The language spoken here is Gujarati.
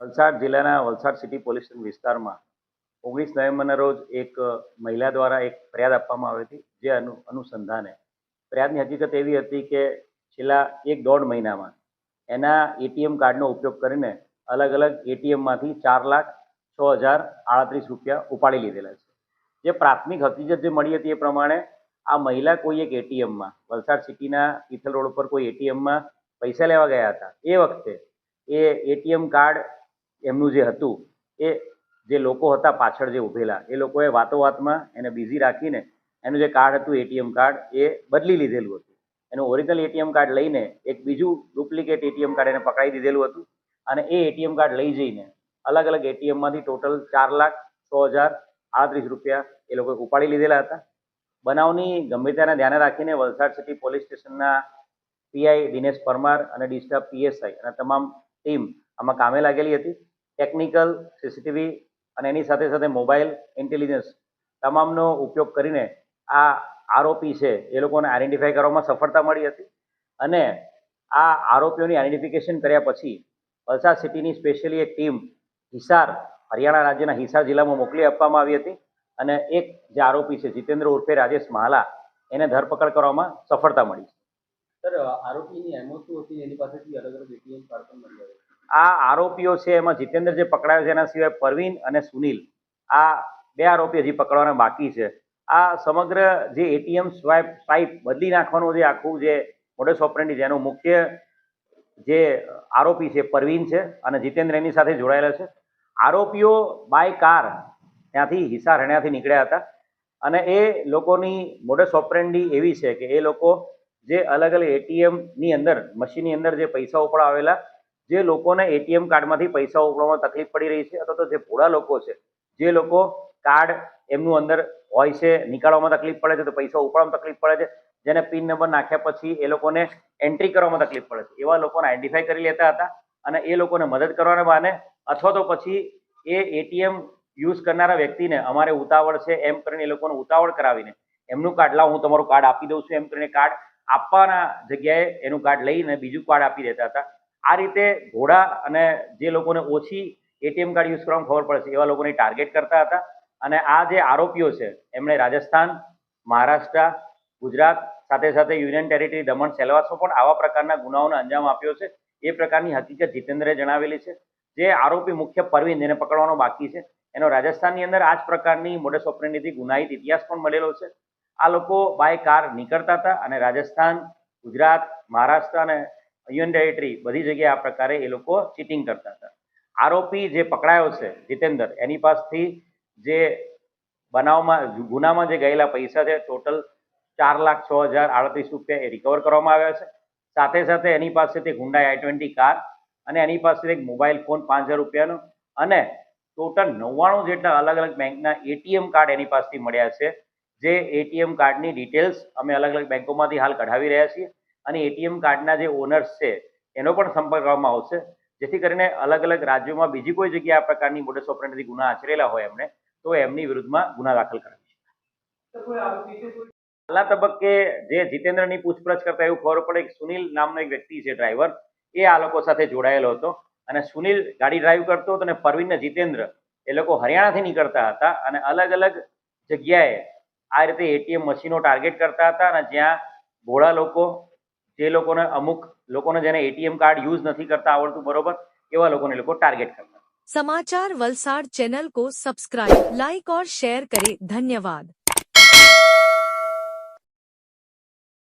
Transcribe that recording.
વલસાડ જિલ્લાના વલસાડ સિટી પોલીસ સ્ટેશન વિસ્તારમાં 19 નવેમ્બરના રોજ એક મહિલા દ્વારા એક ફરિયાદ આપવામાં આવી હતી. જે અનુસંધાને ફરિયાદની હકીકત એવી હતી કે છેલ્લા 1-1.5 મહિનામાં એના એટીએમ કાર્ડનો ઉપયોગ કરીને અલગ અલગ એટીએમમાંથી 4,06,038 રૂપિયા ઉપાડી લીધેલા છે. જે પ્રાથમિક હકીકત જે મળી હતી એ પ્રમાણે આ મહિલા કોઈ એક એટીએમમાં વલસાડ સિટીના તિથલ રોડ ઉપર કોઈ એટીએમમાં પૈસા લેવા ગયા હતા. એ વખતે એ એટીએમ કાર્ડ એમનું જે હતું એ જે લોકો હતા પાછળ જે ઊભેલા એ લોકોએ વાતોવાતમાં એને બિઝી રાખીને એનું જે કાર્ડ હતું એટીએમ કાર્ડ એ બદલી લીધેલું હતું. એનું ઓરિજિનલ એટીએમ કાર્ડ લઈને એક બીજું ડુપ્લિકેટ એટીએમ કાર્ડ એને પકડાવી દીધેલું હતું અને એ એટીએમ કાર્ડ લઈ જઈને અલગ અલગ એટીએમમાંથી ટોટલ 4,06,038 રૂપિયા એ લોકોએ ઉપાડી લીધેલા હતા. બનાવની ગંભીરતાને ધ્યાને રાખીને વલસાડ સિટી પોલીસ સ્ટેશનના પીઆઈ દિનેશ પરમાર અને ડિસ્ટર્બ પીએસઆઈ અને તમામ ટીમ આમાં કામે લાગેલી હતી. ટેકનિકલ સીસીટીવી અને એની સાથે સાથે મોબાઈલ ઇન્ટેલિજન્સ તમામનો ઉપયોગ કરીને આ આરોપી છે એ લોકોને આઈડેન્ટિફાઈ કરવામાં સફળતા મળી હતી. અને આ આરોપીઓની આઈડેન્ટિફિકેશન કર્યા પછી વલસાડ સિટીની સ્પેશિયલી એક ટીમ હિસાર હરિયાણા રાજ્યના હિસાર જિલ્લામાં મોકલી આપવામાં આવી હતી અને એક જે આરોપી છે જીતેન્દ્ર ઉર્ફે રાજેશ મહાલા એને ધરપકડ કરવામાં સફળતા મળી છે. સર, આરોપીની એમો શું હતી? એની પાસેથી અલગ અલગ એટીએમ કાર્ડ પણ મળી આવ્યા. આ આરોપીઓ છે એમાં જીતેન્દ્ર જે પકડાયો છે એના સિવાય પરવીન અને સુનિલ આ 2 આરોપી હજી પકડવાના બાકી છે. આ સમગ્ર જે એટીએમ સ્વાઇપ બદલી નાખવાનું જે આખું જે મોડસ ઓપરેન્ડી જેનો મુખ્ય જે આરોપી છે પરવીન છે અને જીતેન્દ્ર એની સાથે જોડાયેલા છે. આરોપીઓ બાય કાર ત્યાંથી હિસાર હરિયાણાથી નીકળ્યા હતા અને એ લોકોની મોડસ ઓપરેન્ડી એવી છે કે એ લોકો જે અલગ અલગ એટીએમની અંદર મશીનની અંદર જે પૈસા ઉપડાવેલા જે લોકોને એટીએમ કાર્ડમાંથી પૈસા ઉપાડવામાં તકલીફ પડી રહી છે અથવા તો જે ભોળા લોકો છે જે લોકો કાર્ડ એમનું અંદર હોય છે નીકાળવામાં તકલીફ પડે છે તો પૈસા ઉપાડવામાં તકલીફ પડે છે જેને પિન નંબર નાખ્યા પછી એ લોકોને એન્ટ્રી કરવામાં તકલીફ પડે છે એવા લોકોને આઈડેન્ટિફાઈ કરી લેતા હતા અને એ લોકોને મદદ કરવાના બહાને અથવા તો પછી એ એટીએમ યુઝ કરનારા વ્યક્તિને અમારે ઉતાવળ છે એમ કરીને એ લોકોને ઉતાવળ કરાવીને એમનું કાર્ડ લાવ હું તમારું કાર્ડ આપી દઉં છું એમ કરીને કાર્ડ આપવાના જગ્યાએ એનું કાર્ડ લઈને બીજું કાર્ડ આપી દેતા હતા. આ રીતે ઘોડા અને જે લોકોને ઓછી એટીએમ કાર્ડ યુઝ કરવામાં ખબર પડે છે એવા લોકોને ટાર્ગેટ કરતા હતા. અને આ જે આરોપીઓ છે એમણે રાજસ્થાન, મહારાષ્ટ્ર, ગુજરાત સાથે સાથે યુનિયન ટેરિટરી દમણ સેલવાસમાં પણ આવા પ્રકારના ગુનાઓને અંજામ આપ્યો છે. એ પ્રકારની હકીકત જીતેન્દ્રે જણાવેલી છે. જે આરોપી મુખ્ય પરવીન જેને પકડવાનો બાકી છે એનો રાજસ્થાનની અંદર આ જ પ્રકારની મોડસ ઓપરેન્ડીથી ગુનાહિત ઇતિહાસ પણ મળેલો છે. આ લોકો બાય કાર નીકળતા હતા અને રાજસ્થાન, ગુજરાત, મહારાષ્ટ્ર અને યુનિયન ટેરિટરી બધી જગ્યાએ આ પ્રકારે એ લોકો ચીટિંગ કરતા હતા. આરોપી જે પકડાયો છે જીતેન્દ્ર એની પાસેથી જે બનાવમાં ગુનામાં જે ગયેલા પૈસા છે ટોટલ 4,06,038 રૂપિયા એ રિકવર કરવામાં આવ્યા છે. સાથે સાથે એની પાસેથી હુન્ડાઈ i20 કાર અને એની પાસે એક મોબાઈલ ફોન 5,000 રૂપિયાનો અને ટોટલ 99 જેટલા અલગ અલગ બેંકના એટીએમ કાર્ડ એની પાસેથી મળ્યા છે. જે એટીએમ કાર્ડની ડિટેલ્સ અમે અલગ અલગ બેંકોમાંથી હાલ કઢાવી રહ્યા છીએ અને એટીએમ કાર્ડના જે ઓનર્સ છે એનો પણ સંપર્ક કરવામાં આવશે જેથી કરીને અલગ અલગ રાજ્યોમાં બીજી કોઈ જગ્યાએ આ પ્રકારની મોડસ ઓપરેન્ડીથી ગુના આચરેલા હોય એમણે તો એમની વિરુદ્ધમાં ગુના દાખલ કરાવી છે. પહેલા તબક્કે જે જીતેન્દ્રની પૂછપરછ કરતા એવું ખબર પડે કે સુનિલ નામનો એક વ્યક્તિ છે ડ્રાઈવર એ આ લોકો સાથે જોડાયેલો હતો અને સુનિલ ગાડી ડ્રાઈવ કરતો હતો અને પરવીન ને જીતેન્દ્ર એ લોકો હરિયાણાથી નીકળતા હતા અને અલગ અલગ જગ્યાએ આ રીતે એટીએમ મશીનો ટાર્ગેટ કરતા હતા અને જ્યાં ભોળા લોકો જે લોકોને અમુક લોકોને જેને એટીએમ કાર્ડ યુઝ નથી કરતા આવડતું બરોબર એવા લોકોને લોકો ટાર્ગેટ કરતા. समाचार वलसाड चैनल को सब्सक्राइब, लाइक और शेयर करें. धन्यवाद.